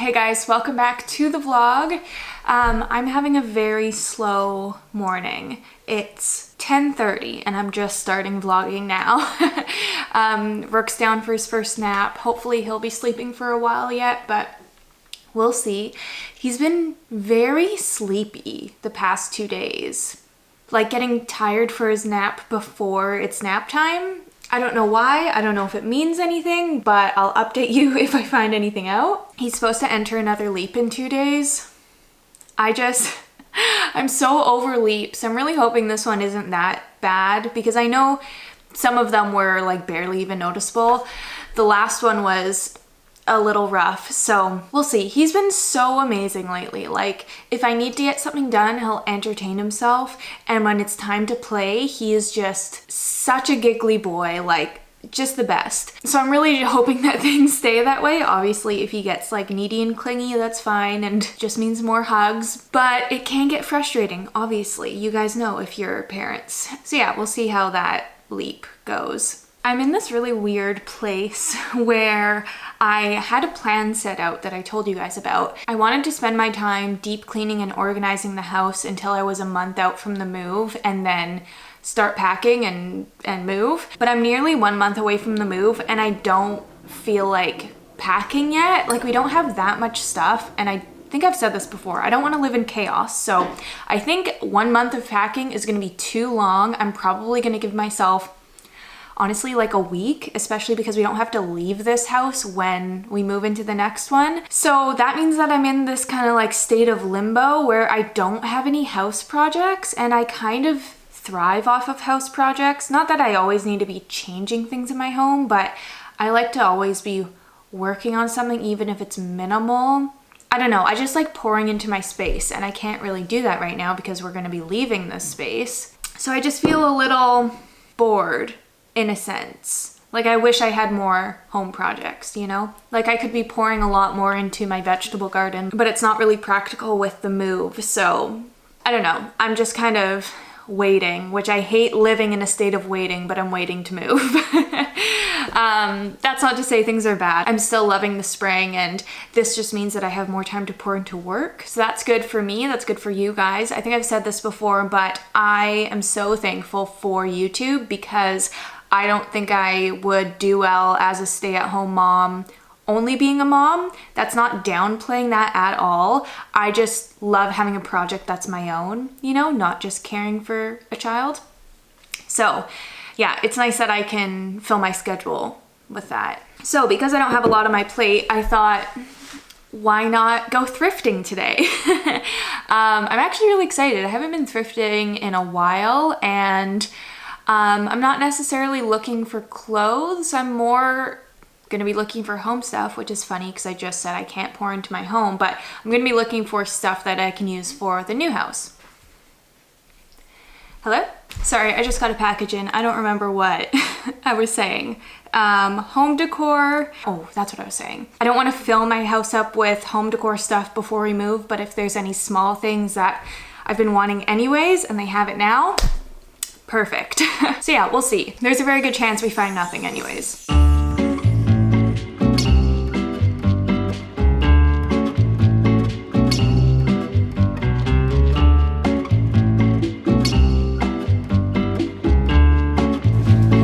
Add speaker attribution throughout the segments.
Speaker 1: Hey guys, welcome back to the vlog. I'm having a very slow morning. It's 10:30 and I'm just starting vlogging now. Rook's down for his first nap. Hopefully he'll be sleeping for a while yet, but we'll see. He's been very sleepy the past 2 days. Like getting tired for his nap before it's nap time. I don't know why, I don't know if it means anything, but I'll update you if I find anything out. He's supposed to enter another leap in 2 days. I'm so over leaps. I'm really hoping this one isn't that bad because I know some of them were like barely even noticeable. The last one was a little rough, so we'll see. He's been so amazing lately. Like if I need to get something done, he'll entertain himself, and when it's time to play, he is just such a giggly boy, like just the best. So I'm really hoping that things stay that way. Obviously if he gets like needy and clingy, that's fine and just means more hugs, but it can get frustrating, obviously. You guys know if you're parents. So yeah, we'll see how that leap goes. I'm in this really weird place where I had a plan set out that I told you guys about. I wanted to spend my time deep cleaning and organizing the house until I was a month out from the move and then start packing and move. But I'm nearly 1 month away from the move and I don't feel like packing yet. Like we don't have that much stuff, and I think I've said this before, I don't want to live in chaos. So I think 1 month of packing is going to be too long. I'm probably going to give myself honestly like a week, especially because we don't have to leave this house when we move into the next one. So that means that I'm in this kind of like state of limbo where I don't have any house projects, and I kind of thrive off of house projects. Not that I always need to be changing things in my home, but I like to always be working on something even if it's minimal. I don't know, I just like pouring into my space, and I can't really do that right now because we're going to be leaving this space. So I just feel a little bored in a sense. Like I wish I had more home projects, you know? Like I could be pouring a lot more into my vegetable garden, but it's not really practical with the move. So I don't know, I'm just kind of waiting, which I hate living in a state of waiting, but I'm waiting to move. That's not to say things are bad. I'm still loving the spring, and this just means that I have more time to pour into work. So that's good for me, that's good for you guys. I think I've said this before, but I am so thankful for YouTube because I don't think I would do well as a stay-at-home mom only being a mom. That's not downplaying that at all. I just love having a project that's my own, you know, not just caring for a child. So yeah, it's nice that I can fill my schedule with that. So because I don't have a lot on my plate, I thought, why not go thrifting today? I'm actually really excited. I haven't been thrifting in a while, and I'm not necessarily looking for clothes. I'm more gonna be looking for home stuff, which is funny because I just said I can't pour into my home, but I'm gonna be looking for stuff that I can use for the new house. Hello? Sorry, I just got a package in. I don't remember what I was saying. Home decor. Oh, that's what I was saying. I don't want to fill my house up with home decor stuff before we move, but if there's any small things that I've been wanting anyways and they have it now, perfect. So yeah, we'll see. There's a very good chance we find nothing anyways.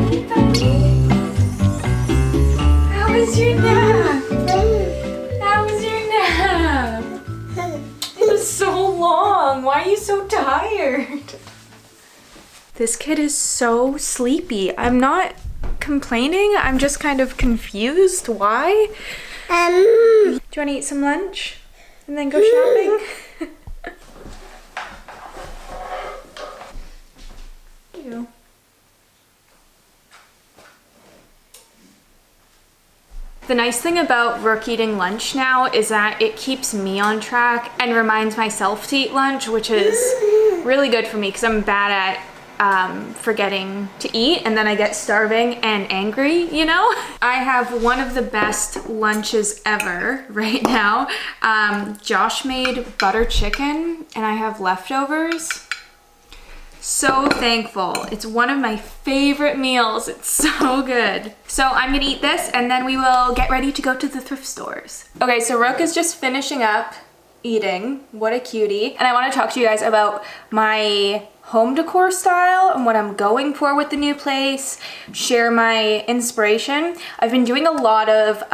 Speaker 1: Hey buddy! How was your nap? How was your nap? It was so long. Why are you so tired? This kid is so sleepy. I'm not complaining, I'm just kind of confused. Why? Do you want to eat some lunch and then go shopping? Ew. The nice thing about Rook eating lunch now is that it keeps me on track and reminds myself to eat lunch, which is really good for me because I'm bad at forgetting to eat, and then I get starving and angry, you know? I have one of the best lunches ever right now. Josh made butter chicken and I have leftovers. So thankful. It's one of my favorite meals. It's so good. So I'm gonna eat this and then we will get ready to go to the thrift stores. Okay, so Rook is just finishing up eating. What a cutie. And I want to talk to you guys about my home decor style and what I'm going for with the new place, share my inspiration. I've been doing a lot of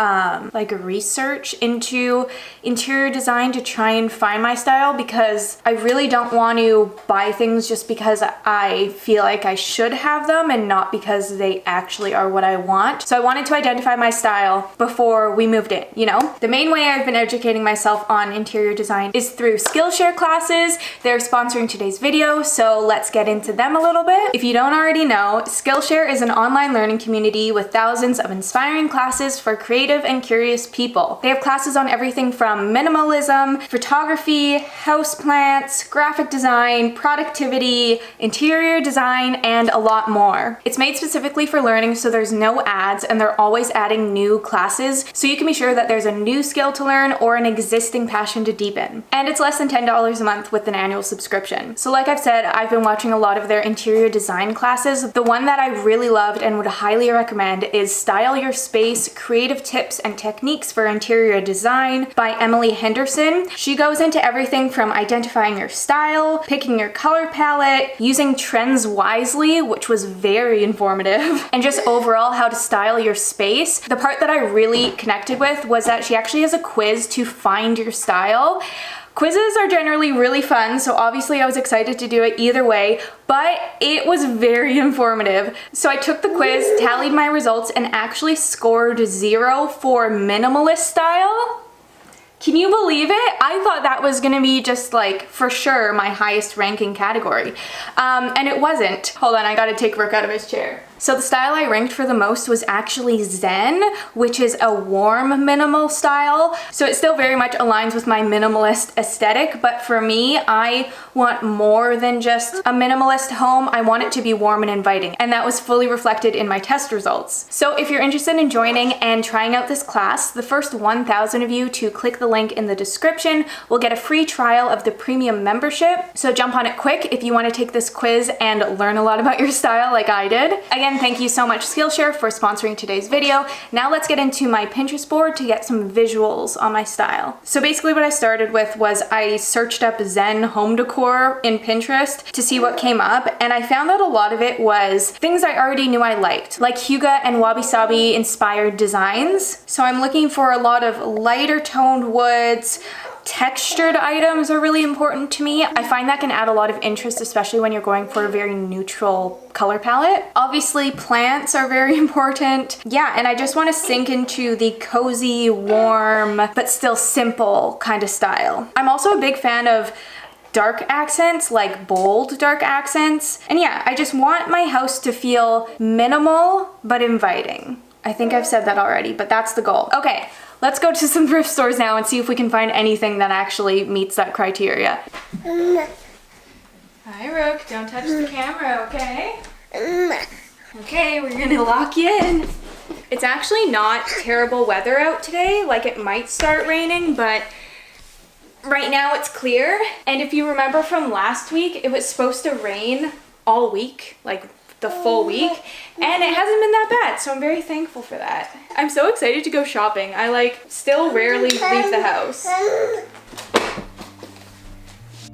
Speaker 1: like research into interior design to try and find my style, because I really don't want to buy things just because I feel like I should have them and not because they actually are what I want. So I wanted to identify my style before we moved in, you know? The main way I've been educating myself on interior design is through Skillshare classes. They're sponsoring today's video, so let's get into them a little bit. If you don't already know, Skillshare is an online learning community with thousands of inspiring classes for creative and curious people. They have classes on everything from minimalism, photography, houseplants, graphic design, productivity, interior design, and a lot more. It's made specifically for learning, so there's no ads, and they're always adding new classes, so you can be sure that there's a new skill to learn or an existing passion to deepen. And it's less than $10 a month with an annual subscription. So like I've said, I've been watching a lot of their interior design classes. The one that I really loved and would highly recommend is Style Your Space: Creative Tips and Techniques for Interior Design by Emily Henderson. She goes into everything from identifying your style, picking your color palette, using trends wisely, which was very informative, and just overall how to style your space. The part that I really connected with was that she actually has a quiz to find your style. Quizzes are generally really fun, so obviously I was excited to do it either way, but it was very informative. So I took the quiz, tallied my results, and actually scored 0 for minimalist style. Can you believe it? I thought that was gonna be just like, for sure, my highest ranking category. And it wasn't. Hold on, I gotta take Rook out of his chair. So the style I ranked for the most was actually Zen, which is a warm minimal style. So it still very much aligns with my minimalist aesthetic, but for me, I want more than just a minimalist home. I want it to be warm and inviting, and that was fully reflected in my test results. So if you're interested in joining and trying out this class, the first 1,000 of you to click the link in the description will get a free trial of the premium membership. So jump on it quick if you want to take this quiz and learn a lot about your style like I did. Again, thank you so much Skillshare for sponsoring today's video. Now let's get into my Pinterest board to get some visuals on my style. So basically what I started with was I searched up Zen home decor in Pinterest to see what came up, and I found that a lot of it was things I already knew I liked, like Hyuga and Wabi Sabi inspired designs. So I'm looking for a lot of lighter toned woods. Textured items are really important to me. I find that can add a lot of interest, especially when you're going for a very neutral color palette. Obviously, plants are very important. Yeah, and I just want to sink into the cozy, warm, but still simple kind of style. I'm also a big fan of dark accents, like bold dark accents. And yeah, I just want my house to feel minimal, but inviting. I think I've said that already, but that's the goal. Okay. Let's go to some thrift stores now and see if we can find anything that actually meets that criteria. Hi, Rook. Don't touch the camera, okay? Okay, we're gonna lock you in. It's actually not terrible weather out today. Like, it might start raining, but right now it's clear. And if you remember from last week, it was supposed to rain all week, like the full week, and it hasn't been that bad, so I'm very thankful for that. I'm so excited to go shopping. I still rarely leave the house.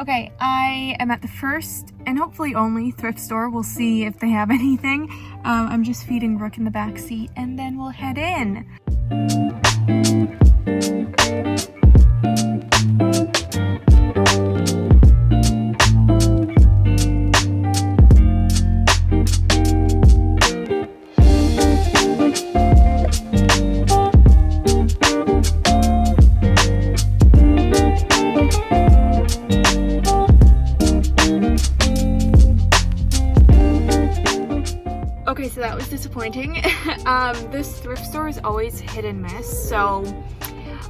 Speaker 1: Okay, I am at the first and hopefully only thrift store. We'll see if they have anything. I'm just feeding Rook in the back seat and then we'll head in. Okay, so that was disappointing. This thrift store is always hit and miss, so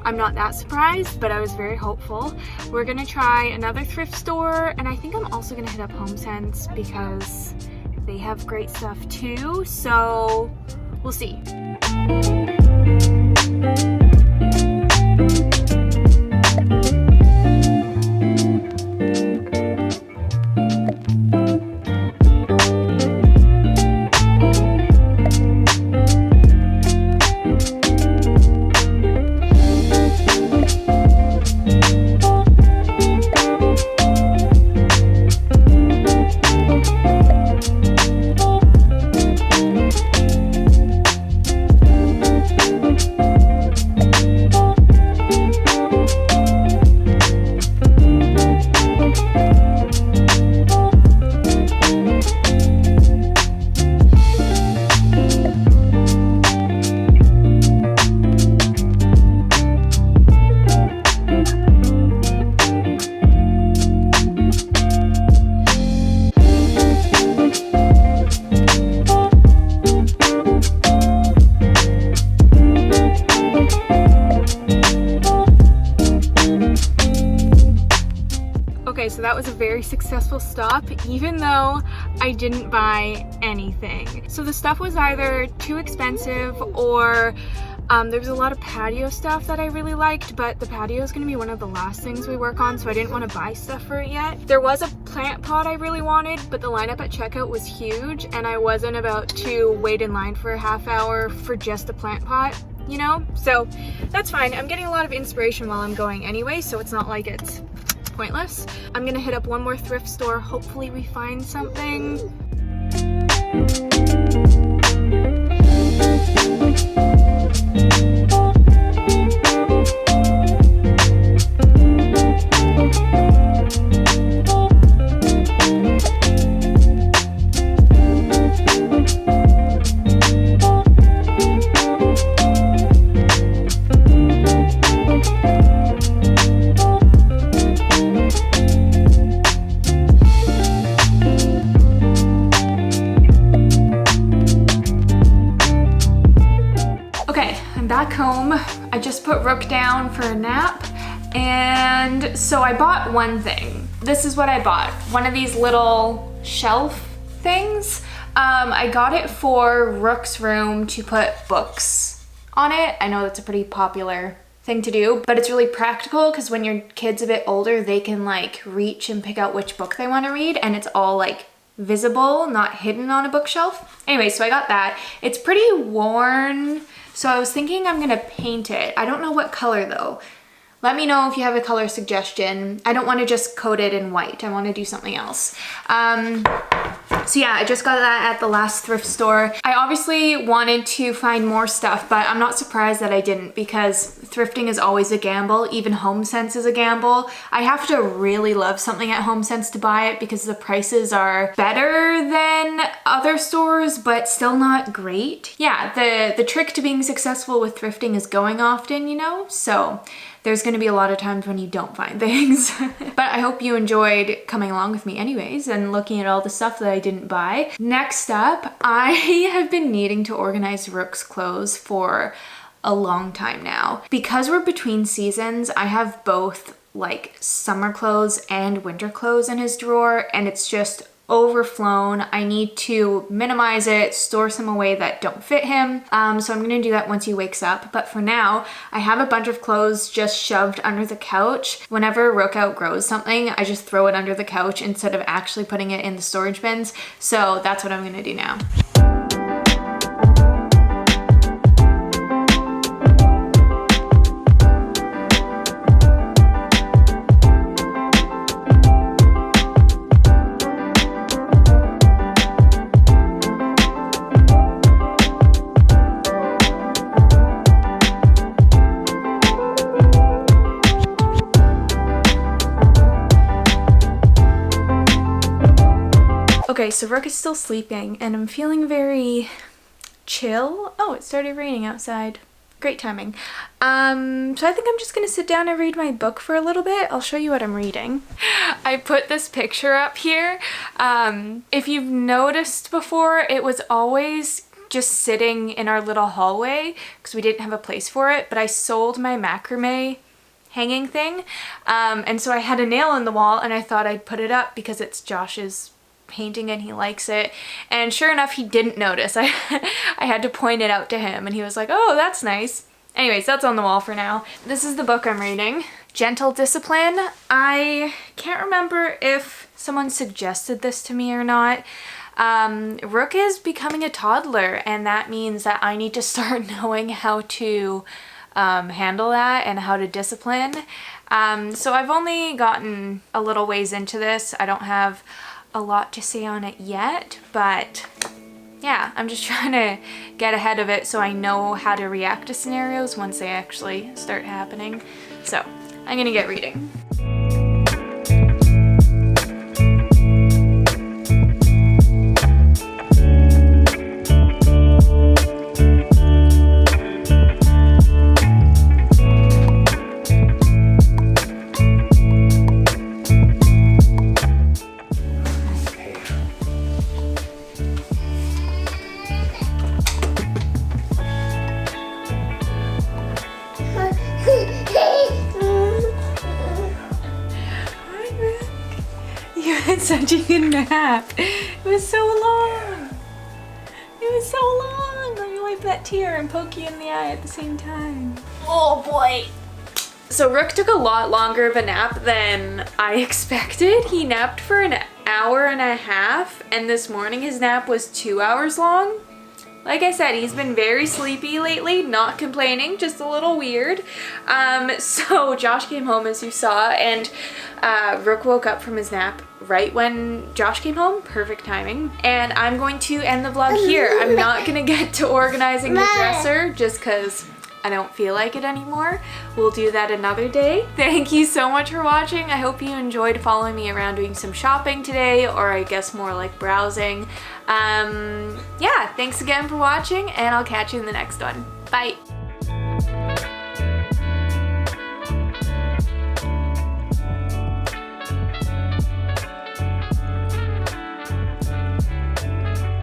Speaker 1: I'm not that surprised, but I was very hopeful. We're gonna try another thrift store, and I think I'm also gonna hit up HomeSense because they have great stuff too, so we'll see. Okay, so that was a very successful stop, even though I didn't buy anything. So the stuff was either too expensive or there was a lot of patio stuff that I really liked, but the patio is going to be one of the last things we work on, so I didn't want to buy stuff for it yet. There was a plant pot I really wanted, but the lineup at checkout was huge, and I wasn't about to wait in line for a half hour for just a plant pot, you know? So that's fine. I'm getting a lot of inspiration while I'm going anyway, so it's not like it's pointless. I'm gonna hit up one more thrift store. Hopefully we find something. Back home, I just put Rook down for a nap, and so I bought one thing. This is what I bought. One of these little shelf things. I got it for Rook's room to put books on it. I know that's a pretty popular thing to do, but it's really practical because when your kid's a bit older, they can like reach and pick out which book they want to read, and it's all like visible, not hidden on a bookshelf. Anyway, so I got that. It's pretty worn. So I was thinking I'm gonna paint it. I don't know what color though. Let me know if you have a color suggestion. I don't want to just coat it in white. I want to do something else. So yeah, I just got that at the last thrift store. I obviously wanted to find more stuff, but I'm not surprised that I didn't, because thrifting is always a gamble. Even HomeSense is a gamble. I have to really love something at HomeSense to buy it because the prices are better than other stores, but still not great. Yeah, the trick to being successful with thrifting is going often, you know? So there's gonna be a lot of times when you don't find things. But I hope you enjoyed coming along with me anyways and looking at all the stuff that I didn't buy. Next up, I have been needing to organize Rook's clothes for a long time now. Because we're between seasons, I have both like summer clothes and winter clothes in his drawer, and it's just overflown. I need to minimize it, store some away that don't fit him. So I'm gonna do that once he wakes up. But for now, I have a bunch of clothes just shoved under the couch. Whenever Rook outgrows something, I just throw it under the couch instead of actually putting it in the storage bins. So that's what I'm gonna do now. Okay, so Rook is still sleeping and I'm feeling very chill. Oh, it started raining outside. Great timing. So I think I'm just gonna sit down and read my book for a little bit. I'll show you what I'm reading. I put this picture up here. If you've noticed before, it was always just sitting in our little hallway because we didn't have a place for it, but I sold my macrame hanging thing. And so I had a nail in the wall and I thought I'd put it up because it's Josh's painting and he likes it, and sure enough he didn't notice. I had to point it out to him and he was like, oh, that's nice. Anyways, that's on the wall for now. This is the book I'm reading, Gentle Discipline. I can't remember if someone suggested this to me or not. Rook is becoming a toddler, and that means that I need to start knowing how to handle that and how to discipline. So I've only gotten a little ways into this. I don't have a lot to say on it yet, but yeah, I'm just trying to get ahead of it so I know how to react to scenarios once they actually start happening. So I'm gonna get reading. had such a good nap. It was so long. It was so long. Let me wipe that tear and poke you in the eye at the same time. Oh boy. So Rook took a lot longer of a nap than I expected. He napped for an hour and a half, and this morning his nap was 2 hours long. Like I said, he's been very sleepy lately, not complaining, just a little weird. So Josh came home, as you saw, and Rook woke up from his nap right when Josh came home. Perfect timing. And I'm going to end the vlog here. I'm not gonna get to organizing the dresser just because I don't feel like it anymore. We'll do that another day. Thank you so much for watching. I hope you enjoyed following me around doing some shopping today, or I guess more like browsing. Yeah, thanks again for watching, and I'll catch you in the next one. Bye.